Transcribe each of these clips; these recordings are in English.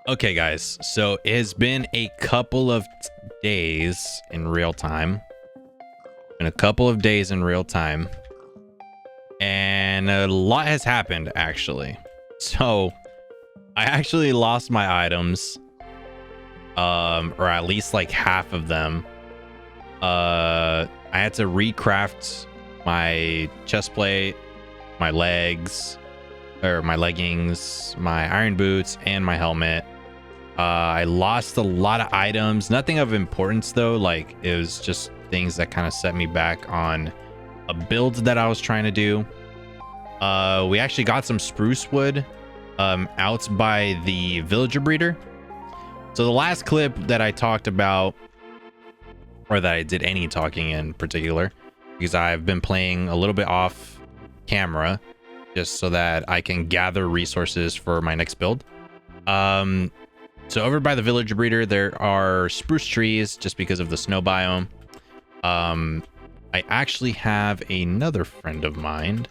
Okay, guys, so it has been a couple of days in real time. And a lot has happened, actually. So I actually lost my items, or at least like half of them. I had to recraft my chest plate, my legs, or my leggings, my iron boots, and my helmet. I lost a lot of items, nothing of importance though. Like, it was just things that kind of set me back on a build that I was trying to do. We actually got some spruce wood out by the villager breeder. So the last clip that I talked about, or that I did any talking in particular, because I've been playing a little bit off camera just so that I can gather resources for my next build. So over by the villager breeder, there are spruce trees just because of the snow biome. I actually have another friend of mine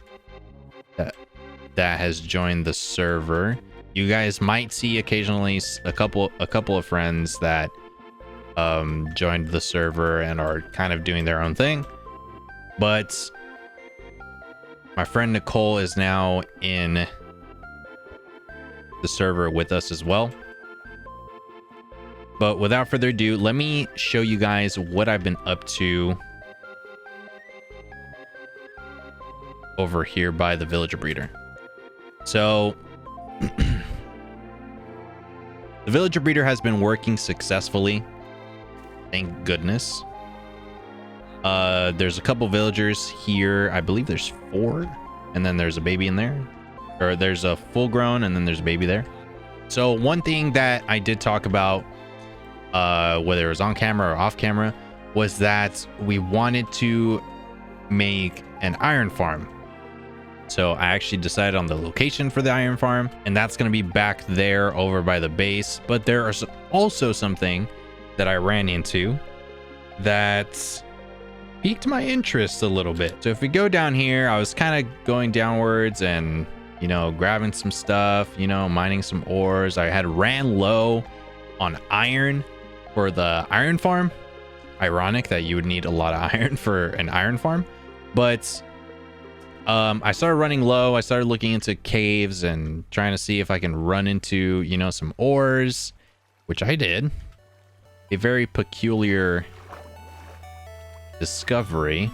that has joined the server. You guys might see occasionally a couple of friends that joined the server and are kind of doing their own thing. But my friend Nicole is now in the server with us as well. But without further ado, let me show you guys what I've been up to over here by the villager breeder. So the villager breeder has been working successfully, thank goodness. There's a couple villagers here. I believe there's 4, and then there's a baby in there, or there's a full grown and then there's a baby there. So one thing that I did talk about, whether it was on camera or off camera, was that we wanted to make an iron farm. So I actually decided on the location for the iron farm, and that's going to be back there over by the base. But there is also something that I ran into that piqued my interest a little bit. So if we go down here, I was kind of going downwards and, you know, grabbing some stuff, you know, mining some ores. I had ran low on iron for the iron farm. Ironic that you would need a lot of iron for an iron farm, but I started running low. I started looking into caves and trying to see if I can run into, you know, some ores, which I did. A very peculiar discovery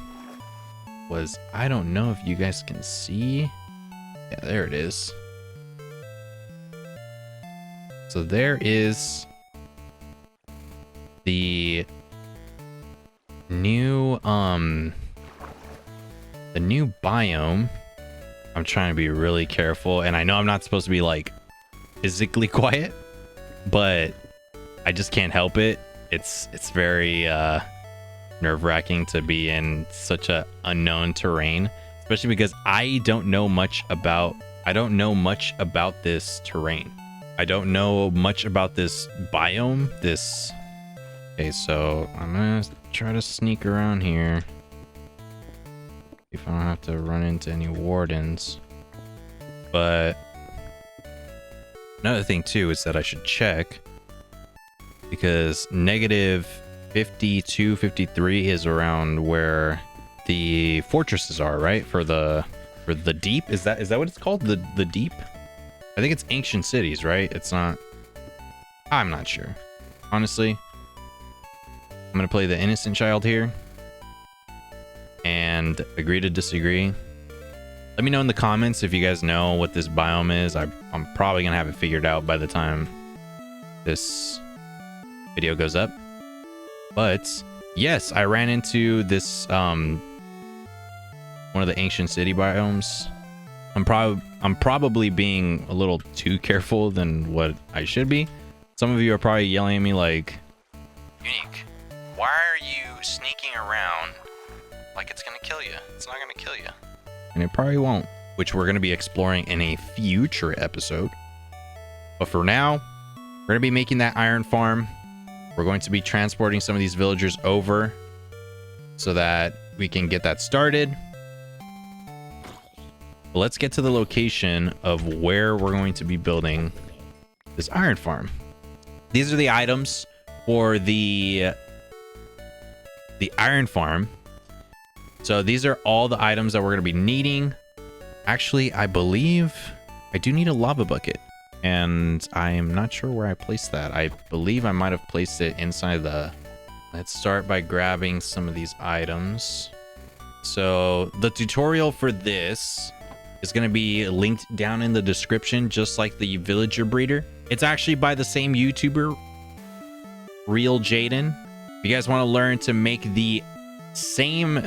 was, I don't know if you guys can see. Yeah, there it is. So there is the new biome. I'm trying to be really careful, and I know I'm not supposed to be like physically quiet, but I just can't help it. It's very nerve-wracking to be in such a unknown terrain, especially because I don't know much about this terrain. I don't know much about this biome. Okay, so I'm gonna try to sneak around here if I don't have to run into any wardens. But another thing too is that I should check, because negative 52, 53 is around where the fortresses are, right? For the deep. Is that what it's called? The deep? I think it's ancient cities, right? It's not. I'm not sure. Honestly, I'm gonna play the innocent child here and agree to disagree. Let me know in the comments if you guys know what this biome is. I'm probably gonna have it figured out by the time this video goes up. But yes, I ran into this one of the ancient city biomes. I'm probably being a little too careful than what I should be. Some of you are probably yelling at me like, Unique, why are you sneaking around like it's gonna kill you? It's not gonna kill you. And it probably won't, which we're gonna be exploring in a future episode. But for now, we're gonna be making that iron farm. We're going to be transporting some of these villagers over so that we can get that started. But let's get to the location of where we're going to be building this iron farm. these are the items for the iron farm. So these are all the items that we're going to be needing. Actually, I believe I do need a lava bucket, and I am not sure where I placed that. I believe I might have placed it inside the... Let's start by grabbing some of these items. So the tutorial for this is going to be linked down in the description, just like the villager breeder. It's actually by the same YouTuber, Real Jaden. If you guys want to learn to make the same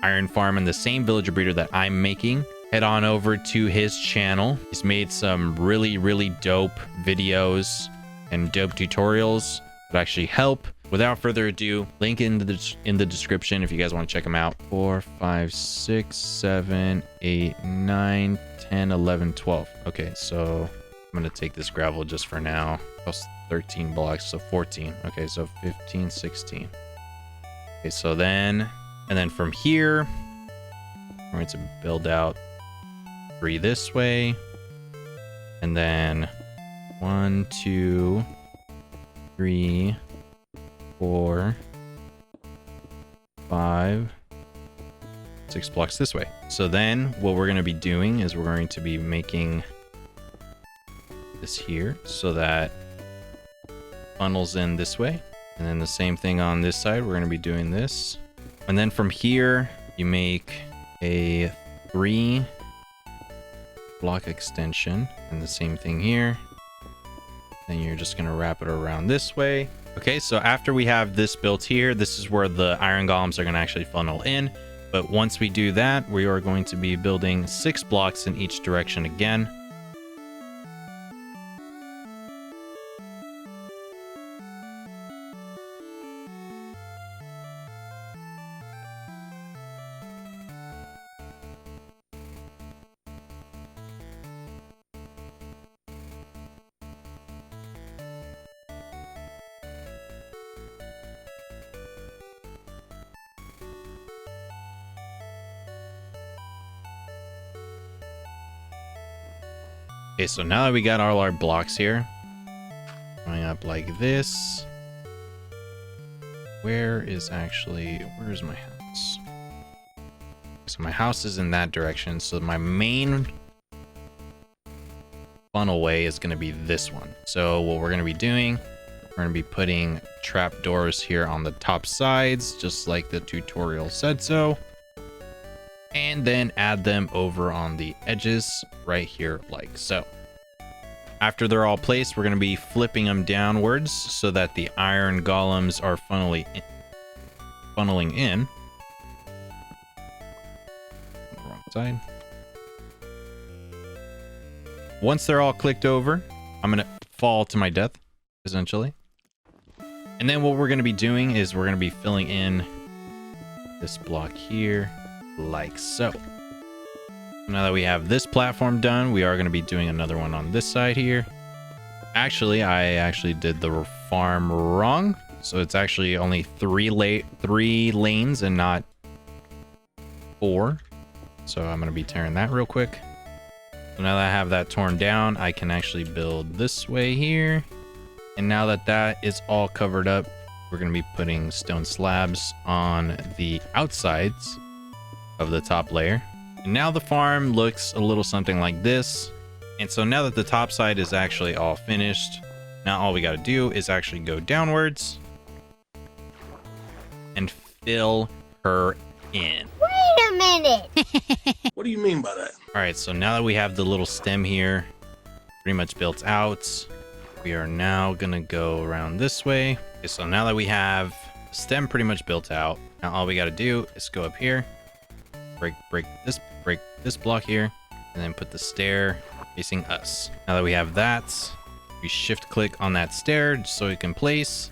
iron farm and the same villager breeder that I'm making, head on over to his channel. He's made some really dope videos and dope tutorials that actually help. Without further ado, link in the description if you guys want to check them out. 4, 5, 6, 7, 8, 9, 10, 11, 12. Okay, so I'm gonna take this gravel just for now. Plus 13 blocks, so 14. Okay, so 15, 16. Okay, so then, and then from here, we're going to build out 3 this way, and then 1, 2, 3, 4, 5, 6 blocks this way. So then what we're going to be doing is we're going to be making this here so that funnels in this way, and then the same thing on this side. We're going to be doing this, and then from here you make a 3 block extension, and the same thing here. Then you're just going to wrap it around this way. Okay, so after we have this built here, this is where the iron golems are going to actually funnel in. But once we do that, we are going to be building 6 blocks in each direction again. Okay, so now that we got all our blocks here, going up like this, where's my house? So my house is in that direction, so my main funnel way is going to be this one. So what we're going to be doing, we're going to be putting trap doors here on the top sides, just like the tutorial said so, and then add them over on the edges right here like so. After they're all placed, we're going to be flipping them downwards so that the iron golems are funneling in. Wrong side. Once they're all clicked over, I'm going to fall to my death, essentially. And then what we're going to be doing is we're going to be filling in this block here like so. Now that we have this platform done, we are going to be doing another one on this side here. Actually, I did the farm wrong. So it's actually only 3 lanes and not 4. So I'm going to be tearing that real quick. So now that I have that torn down, I can actually build this way here. And now that that is all covered up, we're going to be putting stone slabs on the outsides of the top layer. And now the farm looks a little something like this. And so now that the top side is actually all finished, now all we got to do is actually go downwards and fill her in. Wait a minute. What do you mean by that? All right, so now that we have the little stem here pretty much built out, we are now gonna go around this way. Okay, so now that we have the stem pretty much built out, now all we got to do is go up here, break this block here, and then put the stair facing us. Now that we have that, we shift click on that stair just so it can place.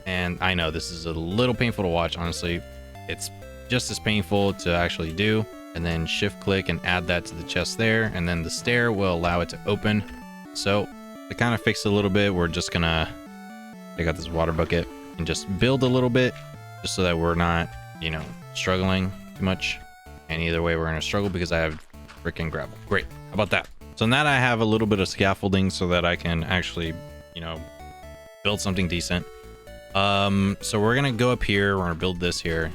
And I know this is a little painful to watch, honestly. It's just as painful to actually do. And then shift click and add that to the chest there, and then the stair will allow it to open. So to kind of fix it a little bit, we're just gonna take out this water bucket and just build a little bit, just so that we're not, you know, struggling too much. And either way, we're gonna struggle because I have freaking gravel. Great, how about that? So now that I have a little bit of scaffolding so that I can actually, you know, build something decent. So we're gonna go up here. We're gonna build this here.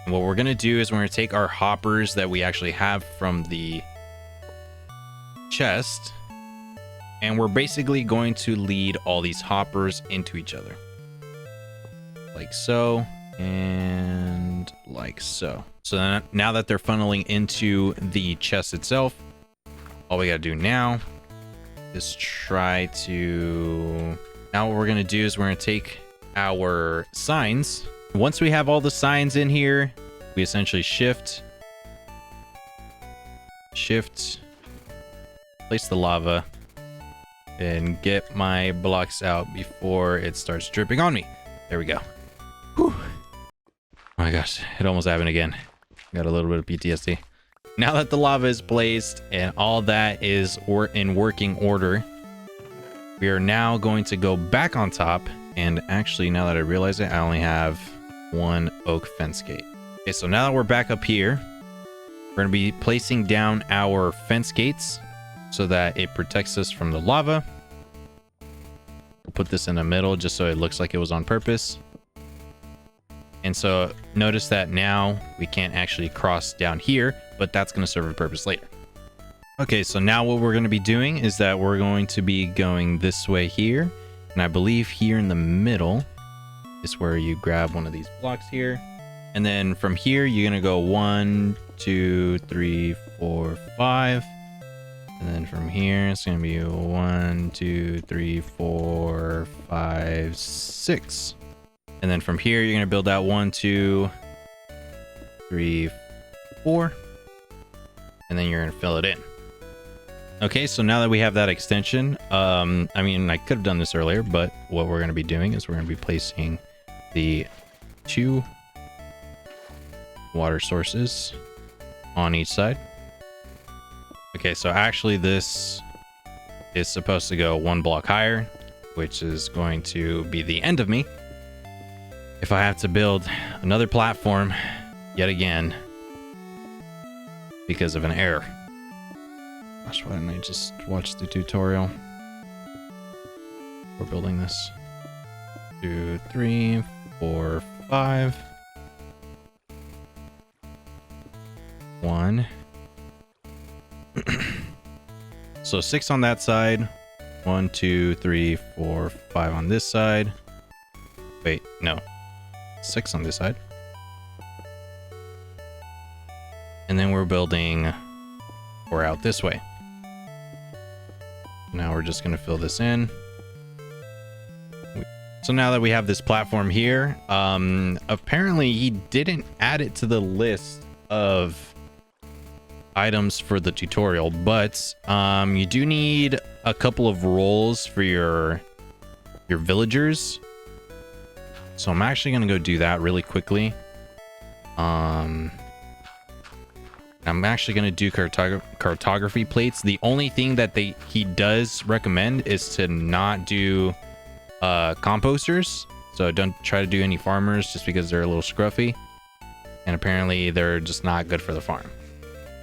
And what we're gonna do is we're gonna take our hoppers that we actually have from the chest, and we're basically going to lead all these hoppers into each other, like so, and like so. So now that they're funneling into the chest itself, all we gotta do now is try to... Now what we're gonna do is we're gonna take our signs. Once we have all the signs in here, we essentially shift, place the lava, and get my blocks out before it starts dripping on me. There we go. Whew. Oh my gosh, it almost happened again. Got a little bit of PTSD. Now that the lava is placed and all that is in working order, we are now going to go back on top. And actually, now that I realize it, I only have one oak fence gate. Okay, so now that we're back up here, we're going to be placing down our fence gates so that it protects us from the lava. We'll put this in the middle just so it looks like it was on purpose. And so notice that now we can't actually cross down here, but that's going to serve a purpose later. Okay, so now what we're going to be doing is that we're going to be going this way here. And I believe here in the middle is where you grab one of these blocks here. And then from here, you're going to go 1, 2, 3, 4, 5. And then from here, it's going to be 1, 2, 3, 4, 5, 6. And then from here, you're going to build out 1, 2, 3, 4. And then you're going to fill it in. Okay, so now that we have that extension, I mean, I could have done this earlier, but what we're going to be doing is we're going to be placing the 2 water sources on each side. Okay, so actually this is supposed to go 1 block higher, which is going to be the end of me if I have to build another platform yet again because of an error. Gosh, why didn't I just watch the tutorial? We're building this. 2, 3, 4, 5. 1. So 6 on that side. 1, 2, 3, 4, 5 on this side. Wait, no. 6 on this side. And then we're building 4 out this way. Now we're just going to fill this in. So now that we have this platform here, apparently he didn't add it to the list of items for the tutorial, but you do need a couple of rolls for your villagers. So I'm actually going to go do that really quickly. I'm actually going to do cartography plates. The only thing that he does recommend is to not do composters. So don't try to do any farmers just because they're a little scruffy. And apparently they're just not good for the farm.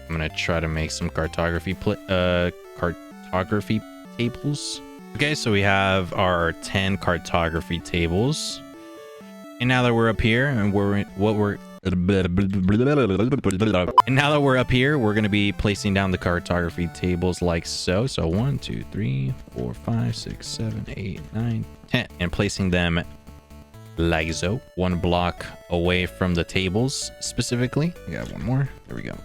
I'm going to try to make some cartography tables. Okay, so we have our 10 cartography tables. And now that we're up here and we're going to be placing down the cartography tables like so. So 1, 2, 3, 4, 5, 6, 7, 8, 9, 10. And placing them like so. 1 block away from the tables specifically. We got 1 more. There we go.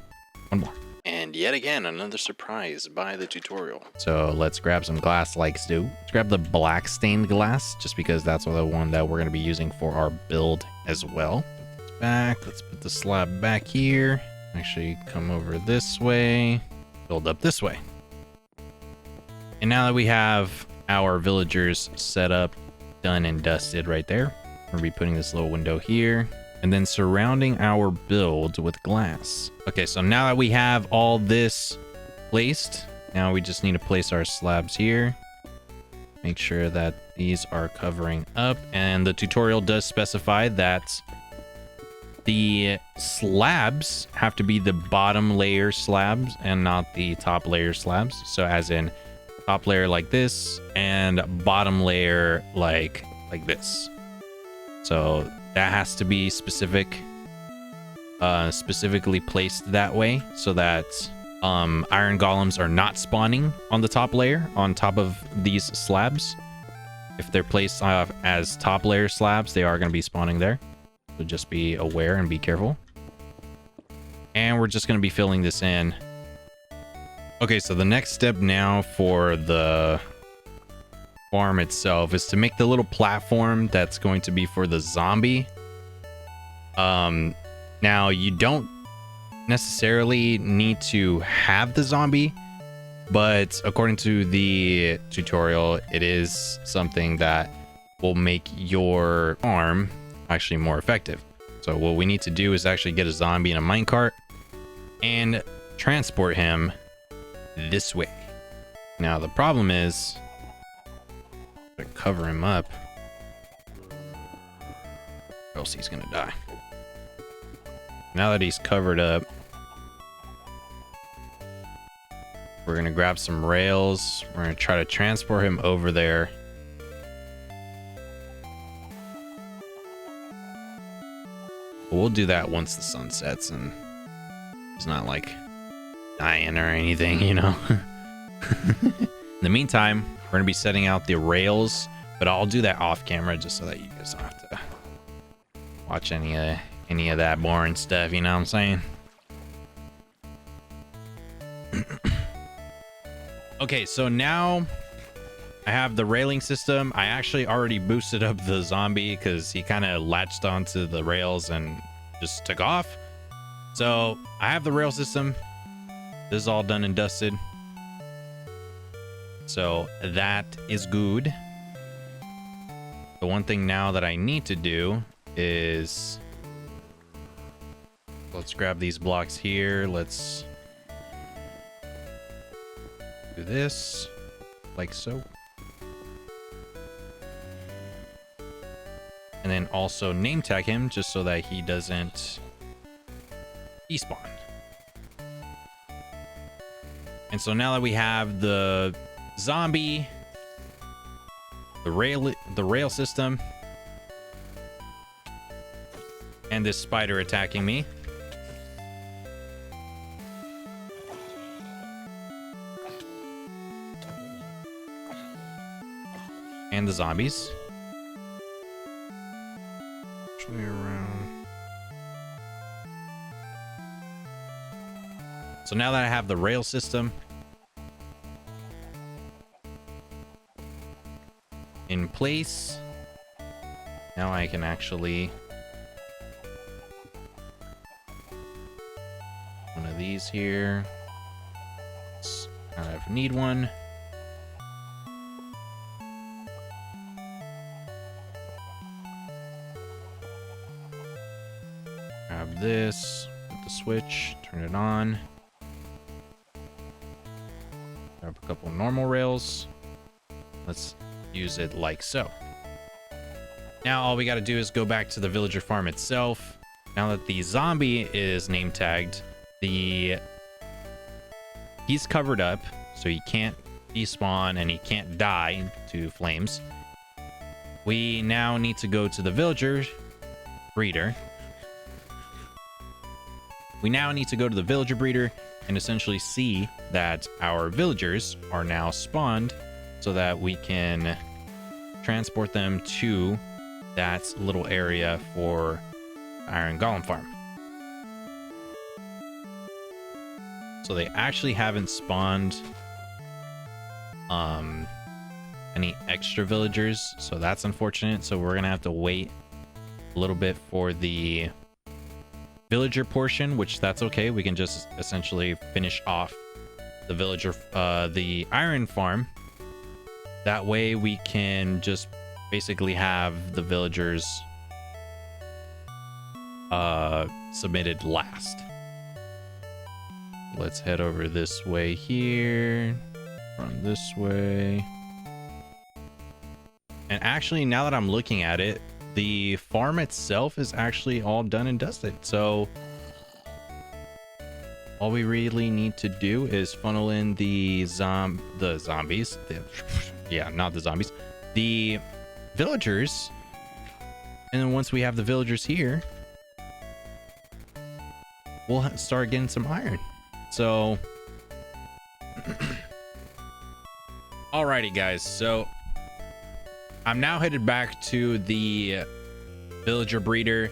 1 more. And yet again, another surprise by the tutorial. So let's grab some glass like so. Let's grab the black stained glass just because that's the one that we're going to be using for our build as well. Back. Let's put the slab back here. Actually come over this way, build up this way. And now that we have our villagers set up, done and dusted right there, we're gonna be putting this little window here and then surrounding our build with glass. Okay, so now that we have all this placed, now we just need to place our slabs here. Make sure that these are covering up, and the tutorial does specify that the slabs have to be the bottom layer slabs and not the top layer slabs. So as in top layer like this and bottom layer like this. So that has to be specifically placed that way so that iron golems are not spawning on the top layer on top of these slabs. If they're placed as top layer slabs, they are going to be spawning there. So just be aware and be careful. And we're just going to be filling this in. Okay, so the next step now for the farm itself is to make the little platform that's going to be for the zombie. Now you don't necessarily need to have the zombie, but according to the tutorial, it is something that will make your farm actually more effective. So what we need to do is actually get a zombie in a minecart and transport him this way. Now the problem is to cover him up or else he's gonna die. Now that he's covered up, we're gonna grab some rails. We're gonna try to transport him over there. But we'll do that once the sun sets and he's not like dying or anything, you know. In the meantime, we're gonna be setting out the rails, but I'll do that off camera just so that you guys don't have to watch any of that boring stuff, you know what I'm saying? Okay, so now I have the railing system. I actually already boosted up the zombie because he kind of latched onto the rails and just took off. So I have the rail system. This is all done and dusted. So that is good. The one thing now that I need to do is, let's grab these blocks here. Let's do this like so. And then also name tag him just so that he doesn't despawn. And so now that we have the zombie, the rail system, and this spider attacking me, and the zombies. Actually around. So now that I have the rail system in place, now I can actually one of these here. I need one. Grab this, hit the switch, turn it on. Grab a couple normal rails. Let's use it like so. Now all we got to do is go back to the villager farm itself. Now that the zombie is name tagged, he's covered up, so he can't despawn and he can't die to flames. We now need to go to the villager breeder. We now need to go to the villager breeder and essentially see that our villagers are now spawned so that we can transport them to that little area for Iron Golem Farm. So they actually haven't spawned any extra villagers, so that's unfortunate. So we're gonna have to wait a little bit for the villager portion, which that's okay. We can just essentially finish off the villager, the iron farm. That way we can just basically have the villagers submitted last. Let's head over this way here, run this way. And actually, now that I'm looking at it, the farm itself is actually all done and dusted. So all we really need to do is funnel in the zombies. Yeah, not the zombies. The villagers. And then once we have the villagers here, we'll start getting some iron. So, alrighty guys. So I'm now headed back to the villager breeder.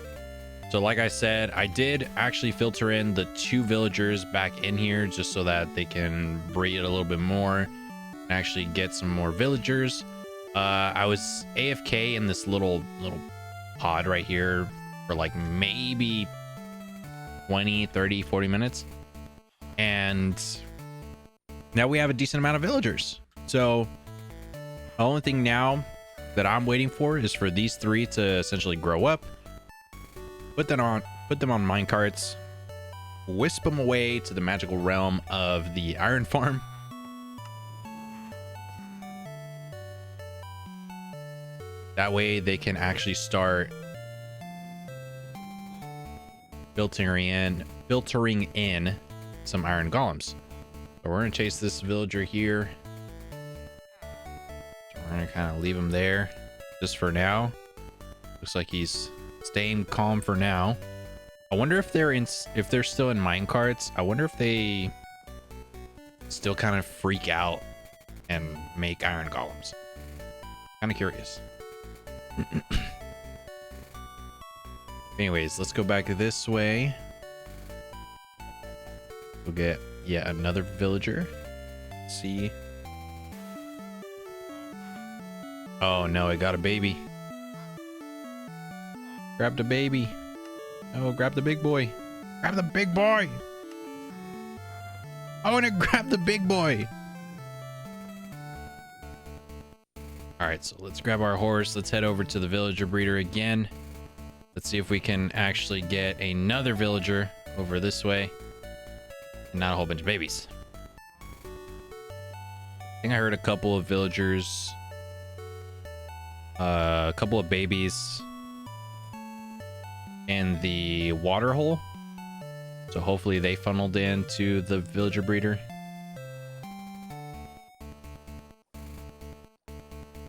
So like I said, I did actually filter in the 2 villagers back in here just so that they can breed a little bit more and actually get some more villagers. I was AFK in this little pod right here for like maybe 20, 30, 40 minutes. And now we have a decent amount of villagers. So the only thing now that I'm waiting for is for these 3 to essentially grow up. Put them on minecarts, wisp them away to the magical realm of the iron farm. That way they can actually start filtering in some iron golems. So we're gonna chase this villager here. So we're gonna kind of leave him there just for now. Looks like he's staying calm for now. I wonder if they're still in minecarts. I wonder if they still kind of freak out and make iron golems. Kind of curious. Anyways, let's go back this way. We'll get yet another villager. Let's see. Oh no, it got a baby. Grab the baby. Oh, grab the big boy. Grab the big boy. I want to grab the big boy. All right, so let's grab our horse. Let's head over to the villager breeder again. Let's see if we can actually get another villager over this way. Not a whole bunch of babies. I think I heard a couple of villagers. A couple of babies in the water hole. So hopefully they funneled into the villager breeder.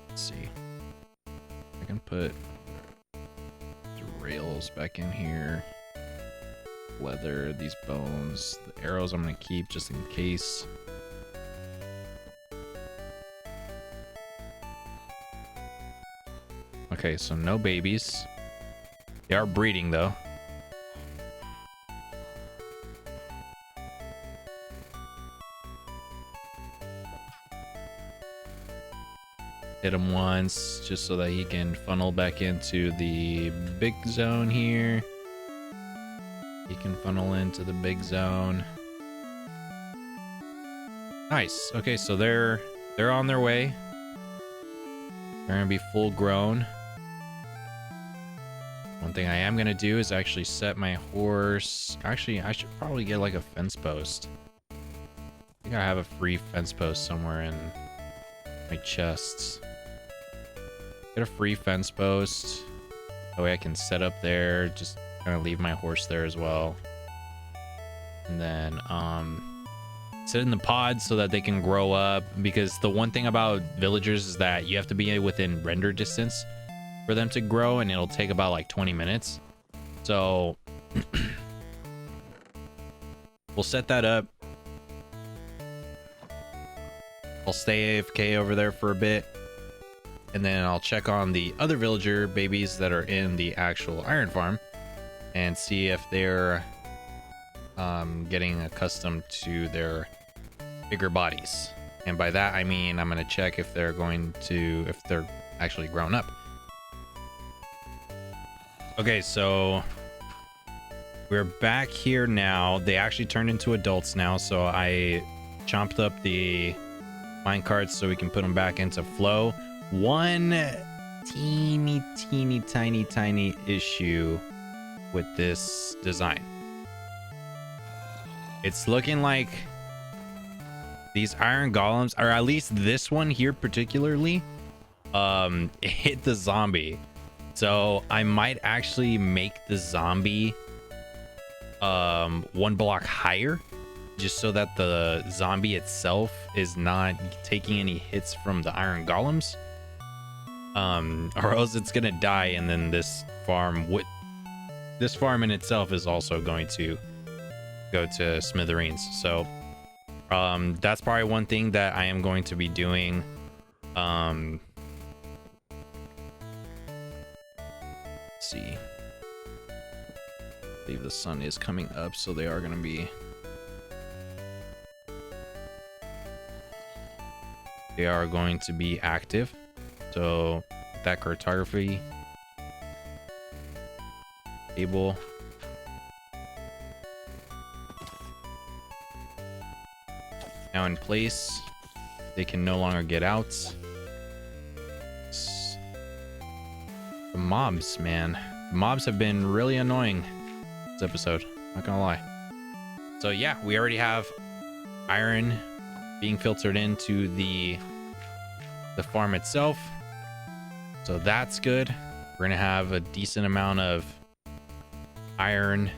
Let's see. I can put the rails back in here. Leather, these bones, the arrows I'm gonna keep just in case. Okay, so no babies. They are breeding though. Hit him once just so that he can funnel back into the big zone here. He can funnel into the big zone. Nice. Okay, so they're on their way. They're gonna be full grown. One thing I am gonna do is actually set my horse. Actually, I should probably get like a fence post. I think I have a free fence post somewhere in my chests. Get a free fence post. That way I can set up there. Just kind of leave my horse there as well. And then sit in the pods so that they can grow up. Because the one thing about villagers is that you have to be within render distance for them to grow, and it'll take about like 20 minutes. So we'll set that up. I'll stay AFK over there for a bit, and then I'll check on the other villager babies that are in the actual iron farm and see if they're getting accustomed to their bigger bodies. And by that I mean I'm gonna check if they're actually grown up. Okay, so we're back here now. They actually turned into adults now, so I chomped up the minecarts so we can put them back into flow. One teeny tiny issue with this design. It's looking like these iron golems, or at least this one here particularly, hit the zombie. So I might actually make the zombie 1 block higher just so that the zombie itself is not taking any hits from the iron golems, or else it's gonna die, and then this farm in itself is also going to go to smithereens. So that's probably one thing that I am going to be doing. Let's see, I believe the sun is coming up, so they are going to be active. So that cartography table, now in place. They can no longer get out. The mobs, man. The mobs have been really annoying this episode, not gonna lie. So yeah, we already have iron being filtered into the farm itself, so that's good. We're gonna have a decent amount of iron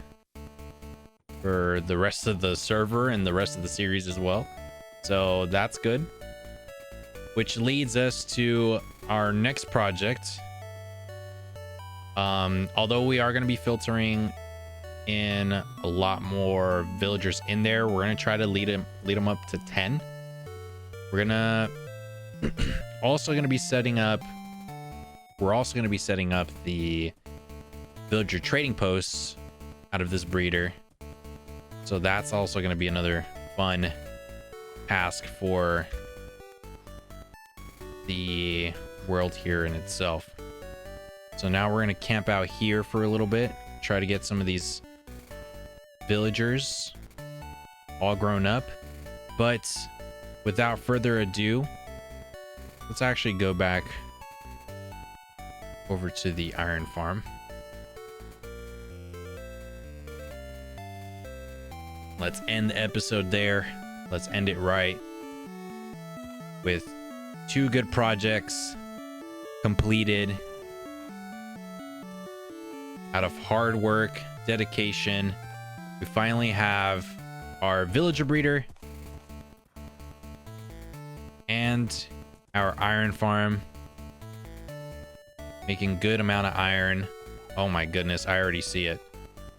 for the rest of the server and the rest of the series as well, so that's good. Which leads us to our next project. Although we are going to be filtering in a lot more villagers in there, we're going to try to lead them up to 10. We're gonna also going to be setting up the villager trading posts out of this breeder, so that's also going to be another fun task for the world here in itself. So now we're going to camp out here for a little bit, try to get some of these villagers all grown up. But without further ado, let's actually go back over to the iron farm. Let's end the episode there. Let's end it right with 2 good projects completed out of hard work, dedication. We finally have our villager breeder and our iron farm making good amount of iron. Oh my goodness, I already see it.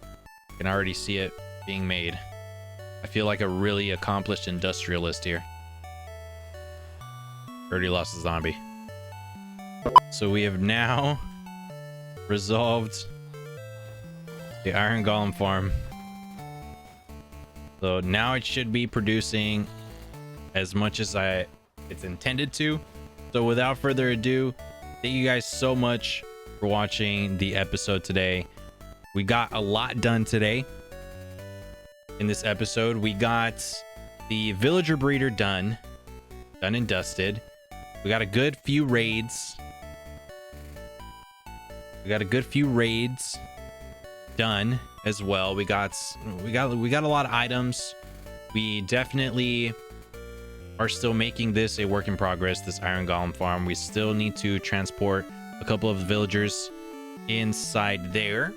I can already see it being made. I feel like a really accomplished industrialist here. Already lost a zombie. So we have now resolved the iron golem farm. So now it should be producing as much as it's intended to. So without further ado, thank you guys so much for watching the episode today. We got a lot done today. In this episode, we got the villager breeder done and dusted. We got a good few raids. Done as well. We got a lot of items. We definitely are still making this a work in progress, this iron golem farm. We still need to transport a couple of villagers inside there,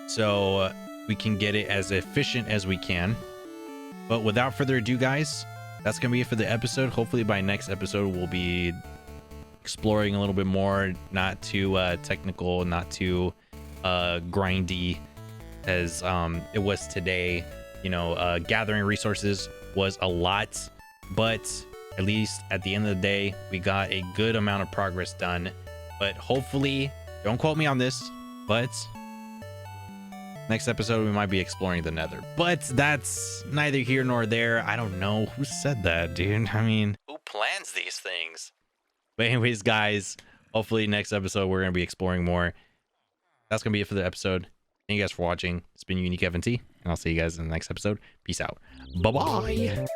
so we can get it as efficient as we can. But without further ado, guys, that's gonna be it for the episode. Hopefully by next episode we'll be exploring a little bit more, not too technical, not too grindy as it was today. You know, gathering resources was a lot, but at least at the end of the day we got a good amount of progress done. But hopefully, don't quote me on this, but next episode we might be exploring the nether. But that's neither here nor there. I don't know who said that, dude. I mean, who plans these things? But anyways, guys, hopefully next episode we're going to be exploring more. That's going to be it for the episode. Thank you guys for watching. It's been Unique FNT, and I'll see you guys in the next episode. Peace out. Bye-bye.